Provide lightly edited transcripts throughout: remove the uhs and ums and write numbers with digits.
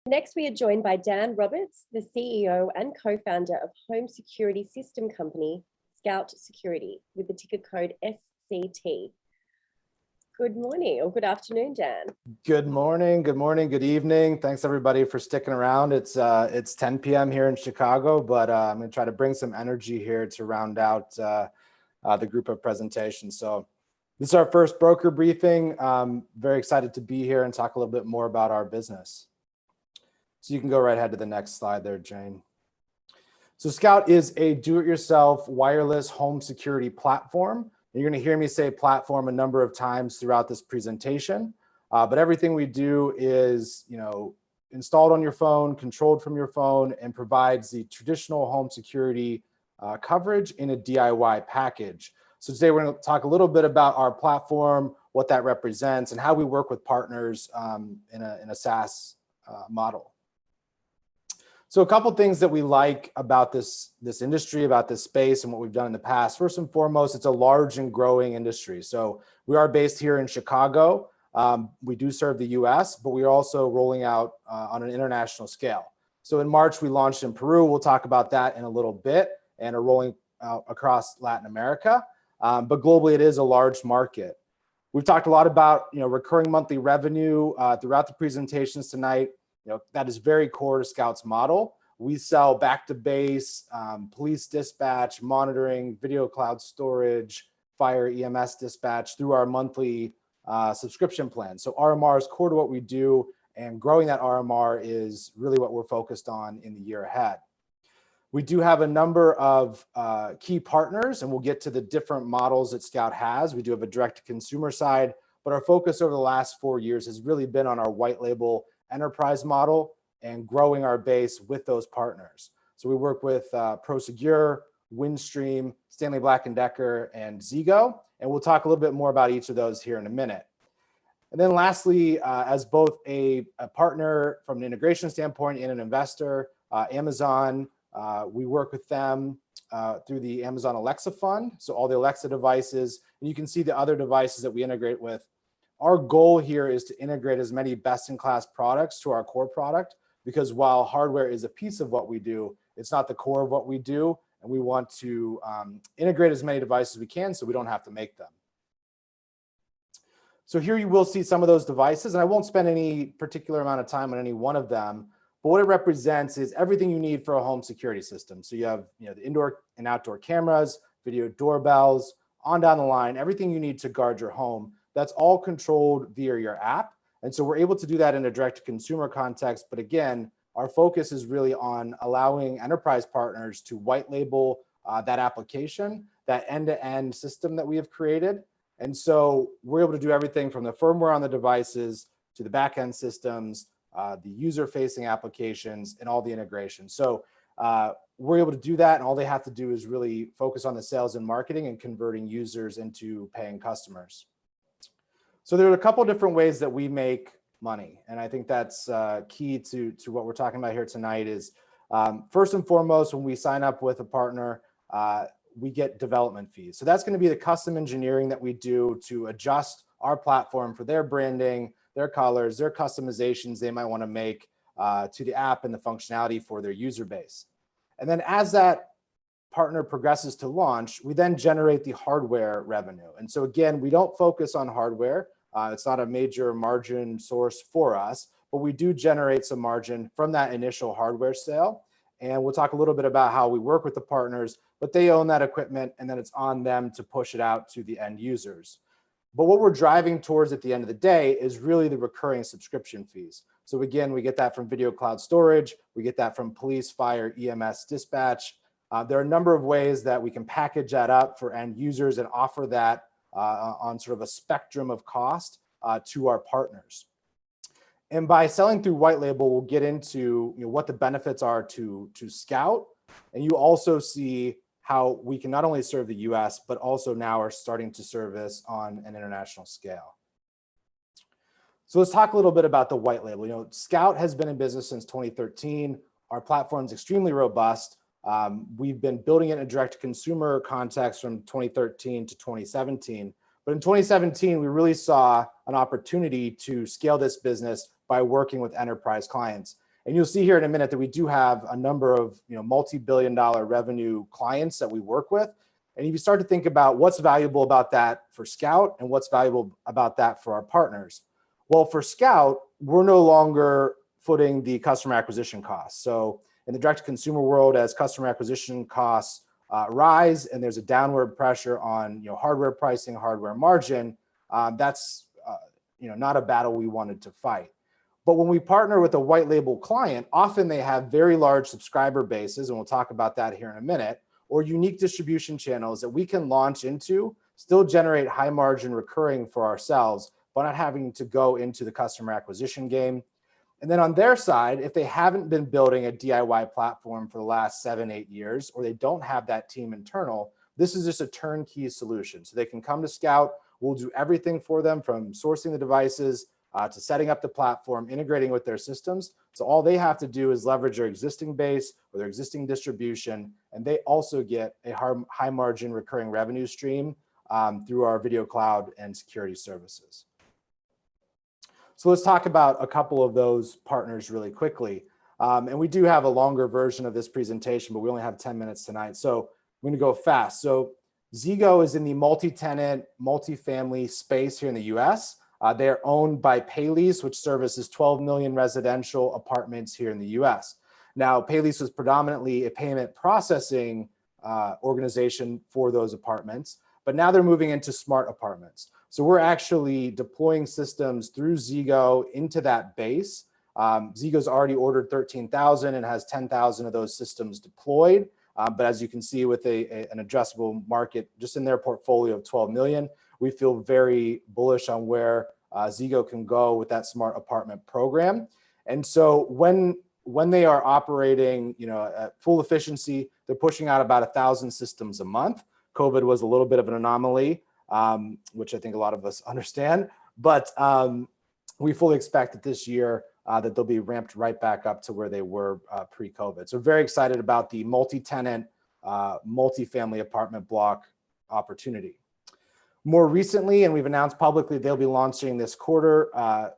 Next, we are joined by Dan Roberts, the CEO and co-founder of home security system company, Scout Security, with the ticker code SCT. Good morning or good afternoon, Dan. Good morning, good evening. Thanks everybody for sticking around. It's 10 p.m. here in Chicago, but I'm gonna try to bring some energy here to round out the group of presentations. So this is our first broker briefing. Very excited to be here and talk a little bit more about our business. So you can go right ahead to the next slide there, Jane. So Scout is a do-it-yourself wireless home security platform. You're going to hear me say platform a number of times throughout this presentation, but everything we do is, installed on your phone, controlled from your phone, and provides the traditional home security coverage in a DIY package. So today we're going to talk a little bit about our platform, what that represents, and how we work with partners in a Saas model. So a couple things that we like about this industry, about this space, and what we've done in the past. First and foremost, it's a large and growing industry. So we are based here in Chicago. We do serve the US, but we are also rolling out on an international scale. So in March, we launched in Peru. We'll talk about that in a little bit, and are rolling out across Latin America. But globally, it is a large market. We've talked a lot about recurring monthly revenue throughout the presentations tonight. That is very core to Scout's model. We sell back to base, police dispatch, monitoring, video cloud storage, fire EMS dispatch through our monthly subscription plan. So RMR is core to what we do, and growing that RMR is really what we're focused on in the year ahead. We do have a number of key partners, and we'll get to the different models that Scout has. We do have a direct-to-consumer side, but our focus over the last 4 years has really been on our white label enterprise model and growing our base with those partners. So we work with Prosegur, Windstream, Stanley Black & Decker, and Zego, and we'll talk a little bit more about each of those here in a minute. And then lastly, as both a partner from an integration standpoint and an investor, Amazon, we work with them through the Amazon Alexa Fund, so all the Alexa devices, and you can see the other devices that we integrate with. Our goal here is to integrate as many best-in-class products to our core product, because while hardware is a piece of what we do, it's not the core of what we do, and we want to integrate as many devices as we can so we don't have to make them. So here you will see some of those devices, and I won't spend any particular amount of time on any one of them, but what it represents is everything you need for a home security system. So you have the indoor and outdoor cameras, video doorbells, on down the line, everything you need to guard your home. That's all controlled via your app. And so we're able to do that in a direct-to-consumer context. But again, our focus is really on allowing enterprise partners to white label that application, that end-to-end system that we have created. And so we're able to do everything from the firmware on the devices to the back-end systems, the user-facing applications, and all the integration. So we're able to do that, and all they have to do is really focus on the sales and marketing and converting users into paying customers. So there are a couple different ways that we make money, and I think that's key to what we're talking about here tonight. Is first and foremost, when we sign up with a partner, we get development fees. So that's going to be the custom engineering that we do to adjust our platform for their branding, their colors, their customizations they might want to make to the app and the functionality for their user base. And then as that partner progresses to launch, we then generate the hardware revenue. And so again, we don't focus on hardware. It's not a major margin source for us, but we do generate some margin from that initial hardware sale. And we'll talk a little bit about how we work with the partners, but they own that equipment, and then it's on them to push it out to the end users. But what we're driving towards at the end of the day is really the recurring subscription fees. So again, we get that from video cloud storage, we get that from police, fire, EMS dispatch. There are a number of ways that we can package that up for end users and offer that on sort of a spectrum of cost to our partners. And by selling through white label, we'll get into what the benefits are to Scout. And you also see how we can not only serve the US, but also now are starting to service on an international scale. So let's talk a little bit about the white label. Scout has been in business since 2013. Our platform is extremely robust. We've been building it in a direct-to-consumer context from 2013 to 2017. But in 2017, we really saw an opportunity to scale this business by working with enterprise clients. And you'll see here in a minute that we do have a number of multi-billion-dollar revenue clients that we work with. And if you start to think about what's valuable about that for Scout and what's valuable about that for our partners, well, for Scout, we're no longer footing the customer acquisition costs. So in the direct-to-consumer world, as customer acquisition costs rise and there's a downward pressure on hardware pricing, hardware margin, that's not a battle we wanted to fight. But when we partner with a white label client, often they have very large subscriber bases, and we'll talk about that here in a minute, or unique distribution channels that we can launch into, still generate high margin recurring for ourselves, but not having to go into the customer acquisition game. And then on their side, if they haven't been building a DIY platform for the last 7-8 years, or they don't have that team internal, this is just a turnkey solution. So they can come to Scout, we'll do everything for them from sourcing the devices, to setting up the platform, integrating with their systems. So all they have to do is leverage their existing base or their existing distribution, and they also get a high margin recurring revenue stream through our video cloud and security services. So let's talk about a couple of those partners really quickly. And we do have a longer version of this presentation, but we only have 10 minutes tonight. So I'm going to go fast. So Zego is in the multi-tenant, multifamily space here in the US. They are owned by Paylease, which services 12 million residential apartments here in the US. Now, Paylease was predominantly a payment processing organization for those apartments, but now they're moving into smart apartments. So we're actually deploying systems through Zego into that base. Zego's already ordered 13,000 and has 10,000 of those systems deployed. But as you can see with an addressable market just in their portfolio of 12 million, we feel very bullish on where Zego can go with that smart apartment program. And so when they are operating at full efficiency, they're pushing out about 1,000 systems a month. COVID was a little bit of an anomaly, which I think a lot of us understand. But we fully expect that this year that they'll be ramped right back up to where they were pre-COVID. So very excited about the multi-tenant, multi-family apartment block opportunity. More recently, and we've announced publicly they'll be launching this quarter,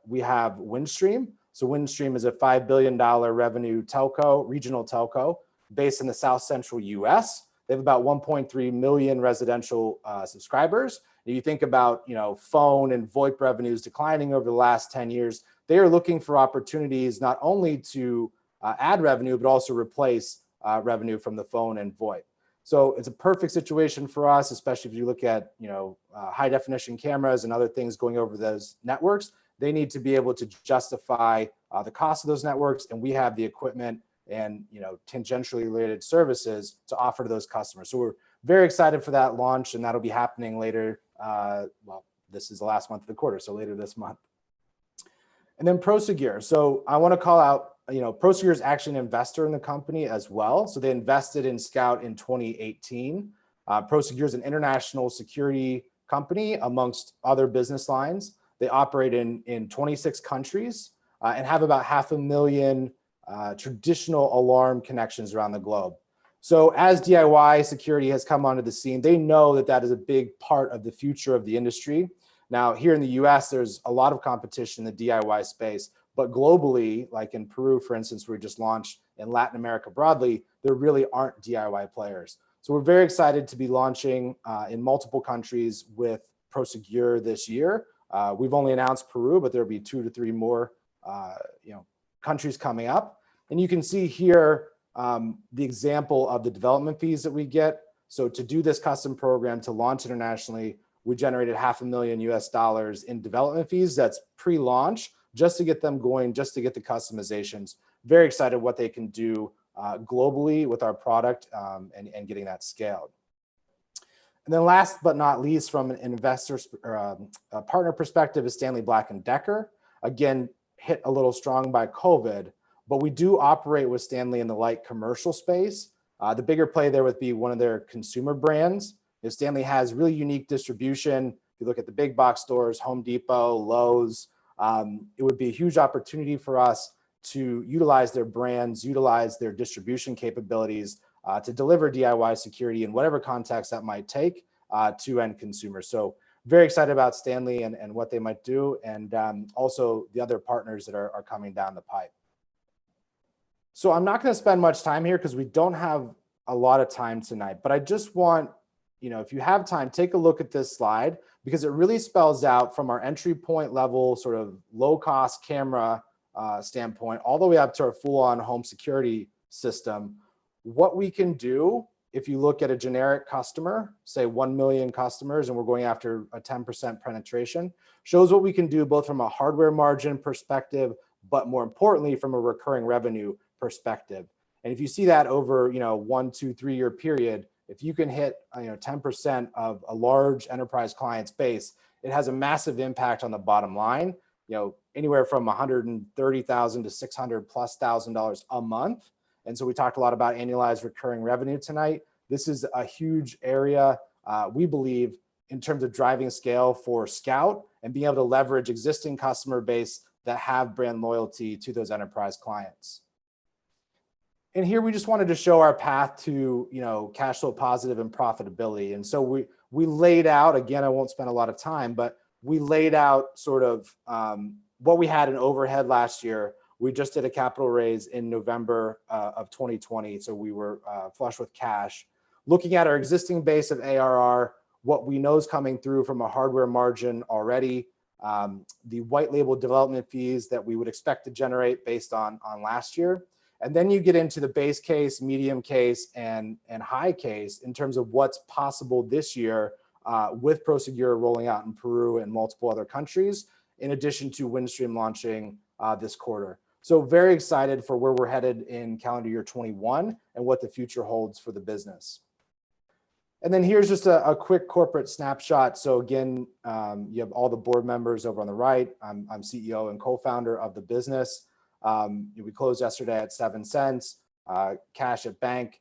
we have Windstream. So Windstream is a $5 billion revenue telco, regional telco, based in the South Central US. They have about 1.3 million residential subscribers. If you think about phone and VoIP revenues declining over the last 10 years, they are looking for opportunities not only to add revenue, but also replace revenue from the phone and VoIP. So it's a perfect situation for us, especially if you look at high definition cameras and other things going over those networks. They need to be able to justify the cost of those networks, and we have the equipment and tangentially related services to offer to those customers. So we're very excited for that launch, and that'll be happening later. Well, this is the last month of the quarter, so later this month. And then Prosegur. So I want to call out, Prosegur is actually an investor in the company as well. So they invested in Scout in 2018. Prosegur is an international security company amongst other business lines. They operate in 26 countries and have about 500,000 traditional alarm connections around the globe. So as DIY security has come onto the scene, they know that that is a big part of the future of the industry. Now, here in the US, there's a lot of competition in the DIY space, but globally, like in Peru, for instance, we just launched, in Latin America broadly, there really aren't DIY players. So we're very excited to be launching in multiple countries with Prosegur this year. We've only announced Peru, but there'll be 2 to 3 more countries coming up. And you can see here the example of the development fees that we get. So to do this custom program, to launch internationally, we generated $500,000 US in development fees. That's pre-launch, just to get them going, just to get the customizations. Very excited what they can do globally with our product and getting that scaled. And then last but not least, from an investor partner perspective, is Stanley Black & Decker. Again, hit a little strong by COVID, but we do operate with Stanley in the light commercial space. The bigger play there would be one of their consumer brands. Stanley has really unique distribution. If you look at the big box stores, Home Depot, Lowe's, it would be a huge opportunity for us to utilize their brands, utilize their distribution capabilities to deliver DIY security in whatever context that might take to end consumers. So very excited about Stanley and what they might do, and also the other partners that are coming down the pipe. So I'm not going to spend much time here because we don't have a lot of time tonight, but I just want, if you have time, take a look at this slide because it really spells out from our entry point level, sort of low cost camera standpoint, all the way up to our full on home security system, what we can do. If you look at a generic customer, say 1 million customers, and we're going after a 10% penetration, shows what we can do both from a hardware margin perspective, but more importantly, from a recurring revenue perspective. And if you see that over, 1, 2, 3 year period, if you can hit, 10% of a large enterprise client's base, it has a massive impact on the bottom line, anywhere from $130,000 to $600,000+ a month. And so we talked a lot about annualized recurring revenue tonight. This is a huge area, we believe, in terms of driving scale for Scout and being able to leverage existing customer base that have brand loyalty to those enterprise clients. And here we just wanted to show our path to, cash flow positive and profitability. And so we laid out, again, I won't spend a lot of time, but we laid out sort of what we had in overhead last year. We just did a capital raise in November of 2020. So we were flush with cash. Looking at our existing base of ARR, what we know is coming through from a hardware margin already, the white label development fees that we would expect to generate based on last year. And then you get into the base case, medium case, and high case in terms of what's possible this year with Prosegur rolling out in Peru and multiple other countries, in addition to Windstream launching this quarter. So very excited for where we're headed in calendar year 21 and what the future holds for the business. And then here's just a quick corporate snapshot. So again, you have all the board members over on the right. I'm CEO and co-founder of the business. We closed yesterday at 7 cents, cash at bank.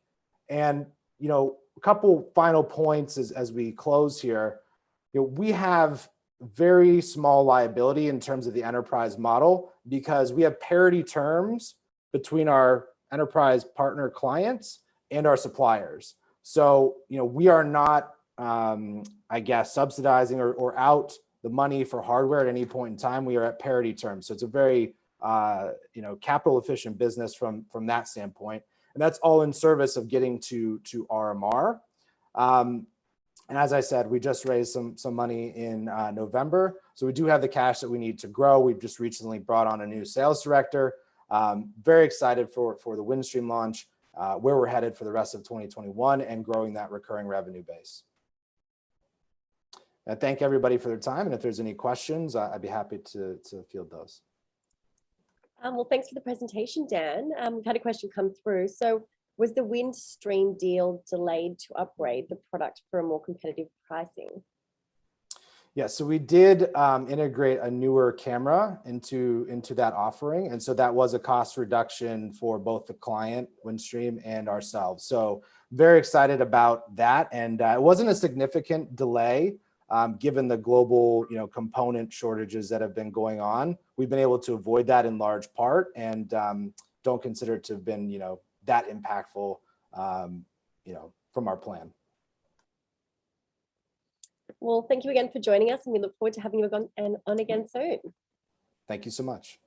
And, a couple final points as we close here. We have very small liability in terms of the enterprise model because we have parity terms between our enterprise partner clients and our suppliers. So, we are not, subsidizing or out the money for hardware at any point in time. We are at parity terms. So it's a very, capital efficient business from that standpoint. And that's all in service of getting to RMR. And as I said, we just raised some money in November. So we do have the cash that we need to grow. We've just recently brought on a new sales director. Very excited for the Windstream launch, where we're headed for the rest of 2021 and growing that recurring revenue base. I thank everybody for their time. And if there's any questions, I'd be happy to field those. Well, thanks for the presentation, Dan. We've had a question come through. So was the Windstream deal delayed to upgrade the product for a more competitive pricing? Yeah, so we did integrate a newer camera into that offering. And so that was a cost reduction for both the client, Windstream, and ourselves. So very excited about that. And it wasn't a significant delay given the global component shortages that have been going on. We've been able to avoid that in large part and don't consider it to have been that impactful from our plan. Well, thank you again for joining us, and we look forward to having you on again soon. Thank you so much.